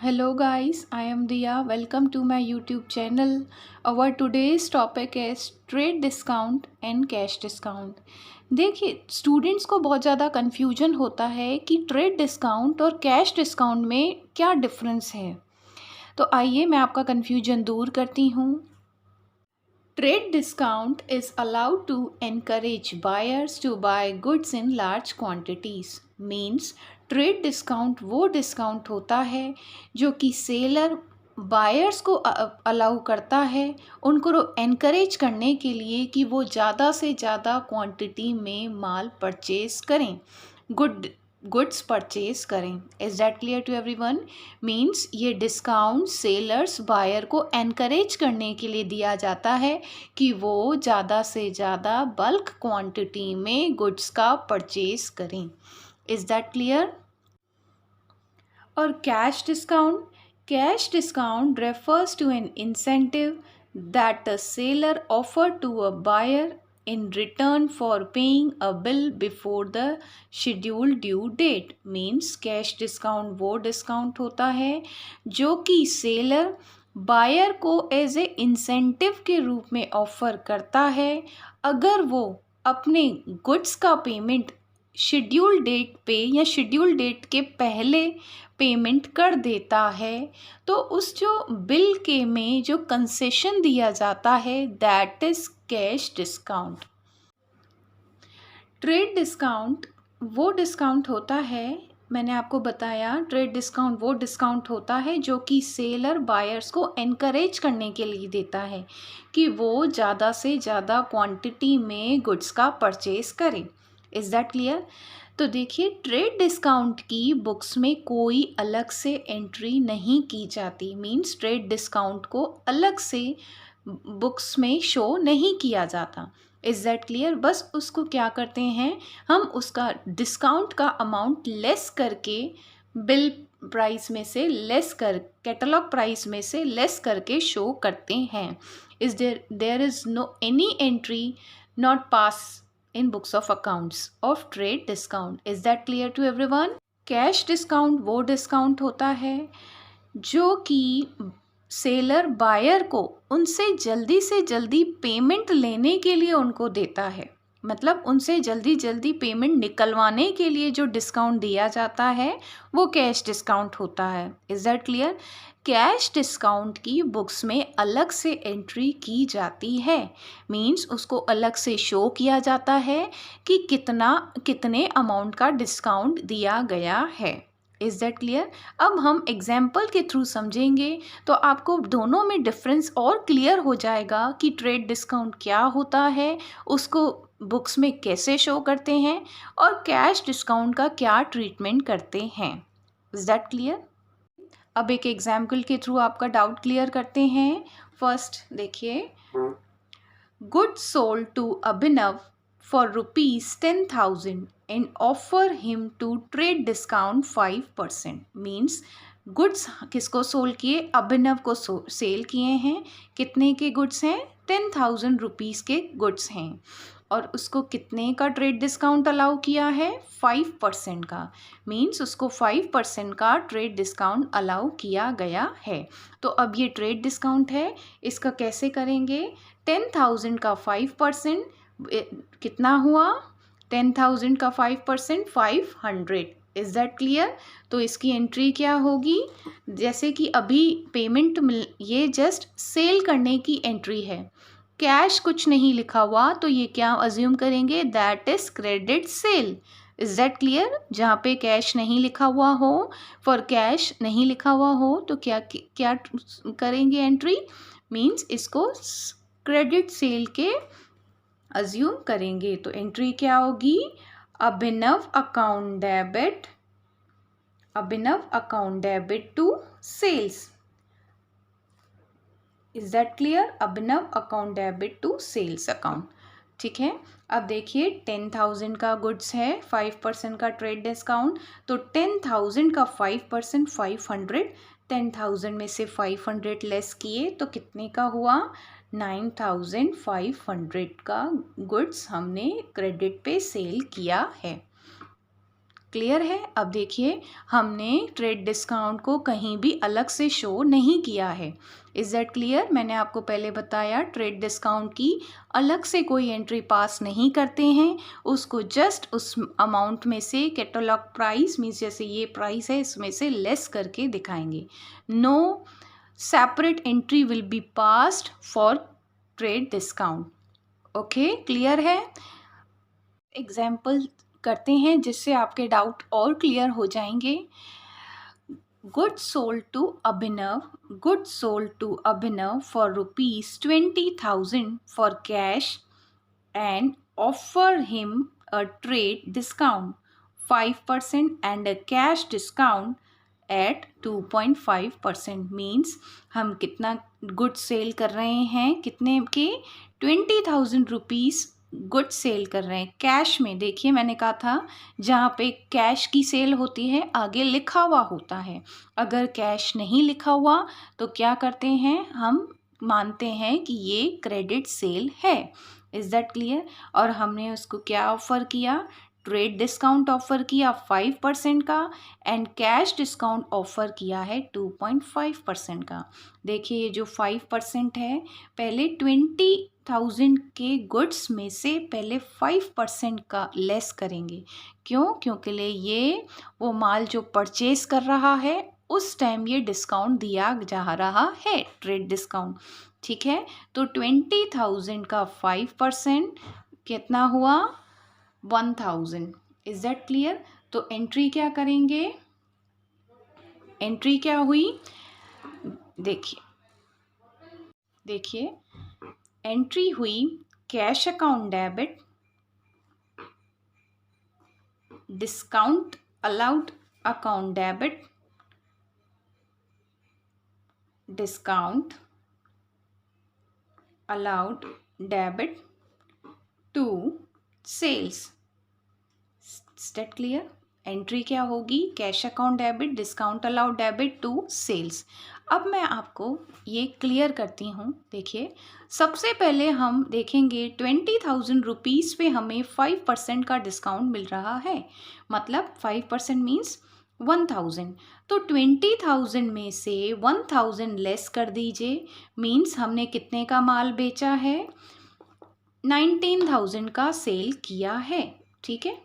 Hello guys, I am Diya. Welcome to my YouTube channel. Our today's topic is trade discount and cash discount. देखिए students को बहुत ज़्यादा confusion होता है कि ट्रेड डिस्काउंट और कैश डिस्काउंट में क्या डिफरेंस है। तो आइए मैं आपका कन्फ्यूजन दूर करती हूँ। Trade discount is allowed to encourage buyers to buy goods in large quantities. Means trade discount वो डिस्काउंट होता है जो कि सेलर बायर्स को अलाउ करता है उनको एनकरेज करने के लिए कि वो ज़्यादा से ज़्यादा क्वांटिटी में माल परचेज करें, गुड्स परचेज करें। Is that clear to everyone? Means ये डिस्काउंट सेलर्स बायर को एनकरेज करने के लिए दिया जाता है कि वो ज़्यादा से ज़्यादा बल्क क्वांटिटी में गुड्स का परचेज करें। Is that clear? और cash discount refers to an incentive that a seller offered to a buyer in return for paying a bill before the scheduled due date. Means cash discount वो discount होता है जो कि seller buyer को as a incentive के रूप में offer करता है अगर वो अपने गुड्स का पेमेंट शेड्यूल डेट पे या शेड्यूल डेट के पहले पेमेंट कर देता है तो उस जो बिल के में जो कंसेशन दिया जाता है that is cash discount. Trade discount वो डिस्काउंट होता है, मैंने आपको बताया ट्रेड डिस्काउंट वो डिस्काउंट होता है जो कि सेलर बायर्स को एनकरेज करने के लिए देता है कि वो ज़्यादा से ज़्यादा क्वांटिटी में गुड्स का परचेज करें। Is that clear? तो देखिए ट्रेड डिस्काउंट की बुक्स में कोई अलग से एंट्री नहीं की जाती। मींस ट्रेड डिस्काउंट को अलग से बुक्स में शो नहीं किया जाता। Is that clear? बस उसको क्या करते हैं, हम उसका डिस्काउंट का अमाउंट लेस करके बिल प्राइस में से लेस कर कैटलॉग प्राइस में से लेस करके शो करते हैं। Is there is no any entry not pass in books of accounts of trade discount. Is that clear to everyone? Cash discount वो डिस्काउंट होता है जो कि सेलर बायर को उनसे जल्दी से जल्दी पेमेंट लेने के लिए उनको देता है, मतलब उनसे जल्दी जल्दी पेमेंट निकलवाने के लिए जो डिस्काउंट दिया जाता है वो कैश डिस्काउंट होता है। Is that clear? Cash discount की बुक्स में अलग से एंट्री की जाती है। मींस उसको अलग से शो किया जाता है कि कितने अमाउंट का डिस्काउंट दिया गया है। Is that clear? अब हम एग्जाम्पल के थ्रू समझेंगे तो आपको दोनों में डिफरेंस और क्लियर हो जाएगा कि ट्रेड डिस्काउंट क्या होता है, उसको बुक्स में कैसे शो करते हैं और कैश डिस्काउंट का क्या ट्रीटमेंट करते हैं। Is that clear? अब एक एग्जाम्पल के थ्रू आपका डाउट क्लियर करते हैं। फर्स्ट देखिए, goods sold to Abhinav for ₹10,000 and offer him to trade discount 5%. Means goods किसको सोल्ड किए? अभिनव को सेल किए हैं। कितने के गुड्स हैं? 10,000 रुपीज़ के गुड्स हैं और उसको कितने का ट्रेड डिस्काउंट अलाउ किया है? 5% का। मीन्स उसको 5% का ट्रेड डिस्काउंट अलाउ किया गया है। तो अब ये ट्रेड डिस्काउंट है, इसका कैसे करेंगे? 10,000 का 5% कितना हुआ? 10,000 का 5% 500। Is that clear? तो इसकी एंट्री क्या होगी? जैसे कि अभी पेमेंट ये जस्ट सेल करने की एंट्री है, कैश कुछ नहीं लिखा हुआ, तो ये क्या अज्यूम करेंगे? That is credit sale. Is that clear? जहाँ पे कैश नहीं लिखा हुआ हो, फॉर कैश नहीं लिखा हुआ हो तो क्या क्या करेंगे एंट्री? मीन्स इसको क्रेडिट सेल के अज्यूम करेंगे। तो एंट्री क्या होगी? Abhinav account debit to sales. Is that clear? Abhinav account debit to sales account. ठीक है, अब देखिए 10,000 का गुड्स है, 5% का ट्रेड डिस्काउंट, तो 10,000 का 5% 500। 10,000 में से 500 लेस किए तो कितने का हुआ? 9,500 का गुड्स हमने क्रेडिट पे सेल किया है। क्लियर है। अब देखिए हमने ट्रेड डिस्काउंट को कहीं भी अलग से शो नहीं किया है। Is that clear? मैंने आपको पहले बताया ट्रेड डिस्काउंट की अलग से कोई एंट्री पास नहीं करते हैं, उसको जस्ट उस अमाउंट में से कैटलॉग प्राइस मीन्स जैसे ये प्राइस है इसमें से लेस करके दिखाएंगे। No separate entry will be passed for trade discount. Okay, clear है? एग्जाम्पल करते हैं जिससे आपके डाउट और क्लियर हो जाएंगे। Goods sold to Abhinav for ₹20,000 for cash and offer him a trade discount 5% and a cash discount at 2.5%। Means हम कितना गुड सेल कर रहे हैं, कितने के 20,000 रुपीज़ गुड सेल कर रहे हैं कैश में। देखिए मैंने कहा था जहाँ पे कैश की सेल होती है आगे लिखा हुआ होता है, अगर कैश नहीं लिखा हुआ तो क्या करते हैं, हम मानते हैं कि ये क्रेडिट सेल है। Is that clear? और हमने उसको क्या ऑफ़र किया, ट्रेड डिस्काउंट ऑफ़र किया 5% का एंड कैश डिस्काउंट ऑफ़र किया है 2.5% का। देखिए ये जो 5% है, पहले 20,000 के गुड्स में से पहले 5% का लेस करेंगे। क्यों? क्योंकि ये वो माल जो परचेज कर रहा है उस टाइम ये डिस्काउंट दिया जा रहा है, ट्रेड डिस्काउंट। ठीक है, तो 20,000 का 5% कितना हुआ, 1,000। Is that clear? तो एंट्री क्या करेंगे, एंट्री क्या हुई, देखिए एंट्री हुई cash account debit, discount allowed account debit, discount allowed debit to sales. State clear? Entry क्या होगी, cash account debit, discount allowed debit to sales. अब मैं आपको ये क्लियर करती हूँ। देखिए सबसे पहले हम देखेंगे 20,000 रुपीज़ पे हमें 5% का डिस्काउंट मिल रहा है, मतलब 5% मीन्स 1,000। तो 20,000 में से 1,000 लेस कर दीजिए, मीन्स हमने कितने का माल बेचा है, 19,000 का सेल किया है। ठीक है,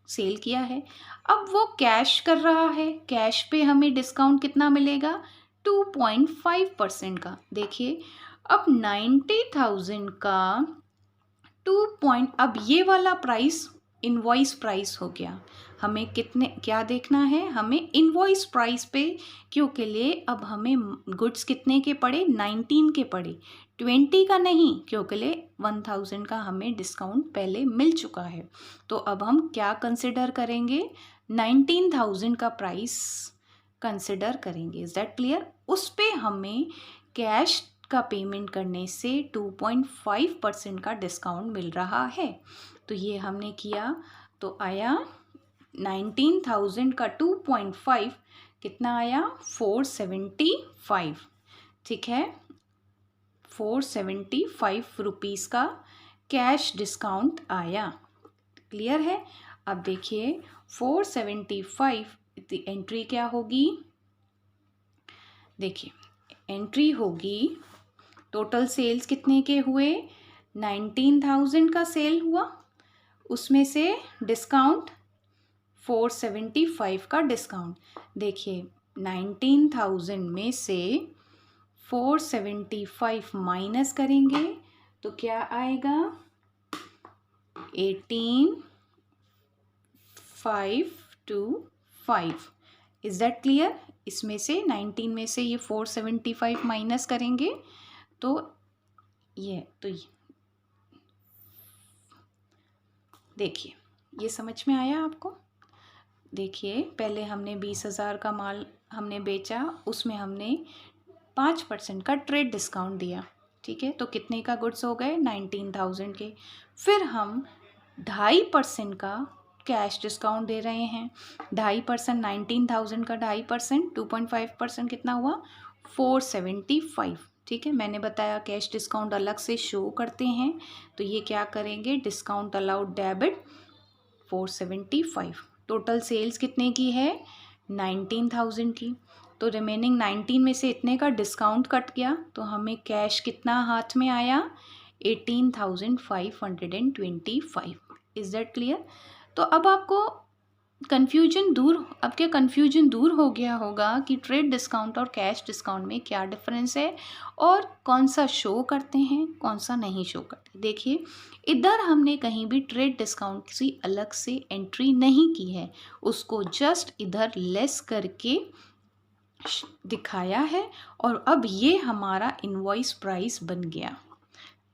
सेल किया है। अब वो कैश कर रहा है, कैश पे हमें डिस्काउंट कितना मिलेगा, 2.5% का। देखिए अब 90,000 का अब ये वाला प्राइस इनवॉइस प्राइस हो गया। हमें कितने क्या देखना है, हमें इनवॉइस प्राइस पे क्योंकि लिए अब हमें गुड्स कितने के पड़े, 19 के पड़े, 20 का नहीं, क्योंकि लिए 1,000 का हमें डिस्काउंट पहले मिल चुका है। तो अब हम क्या कंसिडर करेंगे, 19,000 का प्राइस कंसिडर करेंगे। Is that clear? उस पे हमें कैश का पेमेंट करने से 2.5% का डिस्काउंट मिल रहा है। तो ये हमने किया, तो आया 19,000 का 2.5 कितना आया, 475। ठीक है, 475 रुपीज़ का कैश डिस्काउंट आया। क्लियर है? अब देखिए 475 की एंट्री क्या होगी, देखिए एंट्री होगी, टोटल सेल्स कितने के हुए, 19,000 का सेल हुआ, उसमें से डिस्काउंट 475 का डिस्काउंट। देखिए 19,000 में से 475 माइनस करेंगे तो क्या आएगा, 18,525। Is that clear? इसमें से 19 में से ये 475 माइनस करेंगे तो ये देखिए ये समझ में आया आपको? देखिए पहले हमने 20,000 का माल हमने बेचा, उसमें हमने 5% का ट्रेड डिस्काउंट दिया। ठीक है, तो कितने का गुड्स हो गए, 19,000 के। फिर हम 2.5% का कैश डिस्काउंट दे रहे हैं, 2.5%, 19,000 का 2.5%, 2.5% कितना हुआ, 475। ठीक है, मैंने बताया कैश डिस्काउंट अलग से शो करते हैं, तो ये क्या करेंगे, discount allowed debit 475। Total sales कितने की है 19,000 की। तो रिमेनिंग 19 में से इतने का डिस्काउंट कट गया तो हमें कैश कितना हाथ में आया 18,525। Is that clear? तो अब आपको कन्फ्यूजन दूर हो गया होगा कि ट्रेड डिस्काउंट और कैश डिस्काउंट में क्या डिफरेंस है और कौन सा शो करते हैं कौन सा नहीं शो करते। देखिए इधर हमने कहीं भी ट्रेड डिस्काउंट की अलग से एंट्री नहीं की है, उसको जस्ट इधर लेस करके दिखाया है और अब ये हमारा इनवॉइस प्राइस बन गया।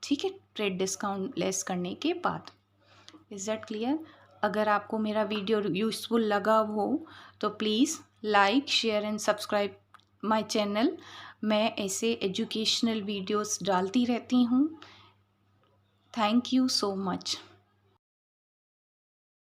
ठीक है, ट्रेड डिस्काउंट लेस करने के बाद। Is that clear? अगर आपको मेरा वीडियो यूज़फुल लगा हो तो please like share and subscribe my channel. मैं ऐसे एजुकेशनल वीडियोस डालती रहती हूँ। Thank you so much.